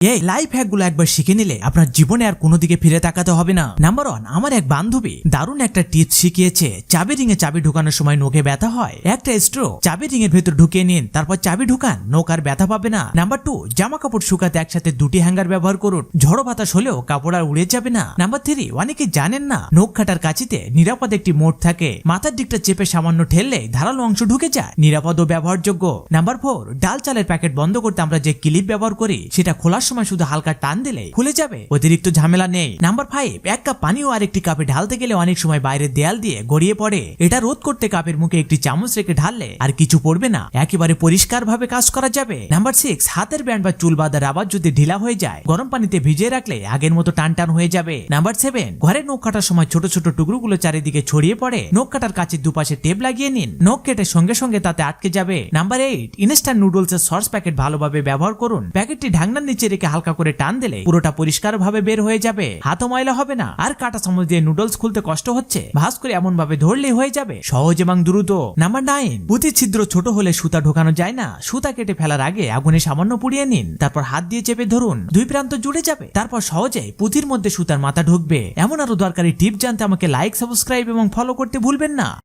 এই লাইফ হ্যাকগুলো একবার শিখে নিলে আপনার জীবনে আর কোনো দিকে ফিরে তাকাতে হবে না। নাম্বার 1, আমার এক বান্ধবী দারুণ একটা টিপস শিখিয়েছে। চাবি রিং এ চাবি ঢোকানোর সময় নোকে ব্যথা হয়, একটা স্ট্রো চাবি রিং এর ভেতর ঢুকিয়ে নিন, তারপর চাবি ঢুকান, নোক আর ব্যথা পাবে না। নাম্বার 2, জামা কাপড় শুকাতে একসাথে 2টি হ্যাঙ্গার ব্যবহার করুন, ঝড়ো বাতাস হলেও কাপড় আর উড়ে যাবে না। নাম্বার 3, অনেকে জানেন না নখ কাটার কাঁচিতে নিরাপদ একটি মোড় থাকে, মাথার দিকটা চেপে সামান্য ঠেললে ধারালো অংশ ঢুকে যায়, নিরাপদ ও ব্যবহারযোগ্য। নাম্বার 4, ডাল চালের প্যাকেট বন্ধ করতে আমরা যে ক্লিপ ব্যবহার করি সেটা খোলার সময় শুধু হালকা টান দিলে খুলে যাবে, অতিরিক্ত ঝামেলা নেই। নাম্বার 5, এক কাপ পানিও আরেকটি কাপে ঢালতে গেলে অনেক সময় বাইরের দেয়াল দিয়ে গড়িয়ে পড়ে, এটা রোধ করতে কাপের মুখে একটি চামচ রেখে ঢাললে আর কিছু পড়বে না, একেবারে পরিষ্কার ভাবে কাজ করা যাবে। নাম্বার 6, হাতের ব্যান্ড বা চুল বাঁধা রাবার যদি ঢিলা হয়ে যায় গরম পানিতে ভিজিয়ে রাখলে আগের মতো টান টান হয়ে যাবে। নাম্বার 7, ঘরে নখ কাটার সময় ছোট ছোট টুকরোগুলো চারিদিকে ছড়িয়ে পড়ে, নখ কাটার কাছের দুপাশে টেপ লাগিয়ে নিন, নখ কেটে সঙ্গে সঙ্গে তাতে আটকে যাবে। নাম্বার 8, ইনস্ট্যান্ট নুডলস এর সস প্যাকেট ভালোভাবে ব্যবহার করুন, প্যাকেটটি ঢাকনার নিচে রেখে হালকা করে টান দিলে পুরোটা পরিষ্কার ভাবে বের হয়ে যাবে, হাতও ময়লা হবে না। আর কাটা চামচ দিয়ে নুডলস খুলতে কষ্ট হচ্ছে, ভাঁজ করে এমন ভাবে ধরলেই হয়ে যাবে, সহজ এবং দ্রুত। নাম্বার 9, পুঁতির ছিদ্র ছোট হলে সুতা ঢোকানো যায় না, সুতা কেটে ফেলার আগে আগুনে সামান্য পুড়িয়ে নিন, তারপর হাত দিয়ে চেপে ধরুন, 2 প্রান্ত জুড়ে যাবে, তারপর সহজে পুঁতির মধ্যে সুতার মাথা ঢুকবে। এমন আরো দরকারি টিপ জানতে আমাকে লাইক, সাবস্ক্রাইব এবং ফলো করতে ভুলবেন না।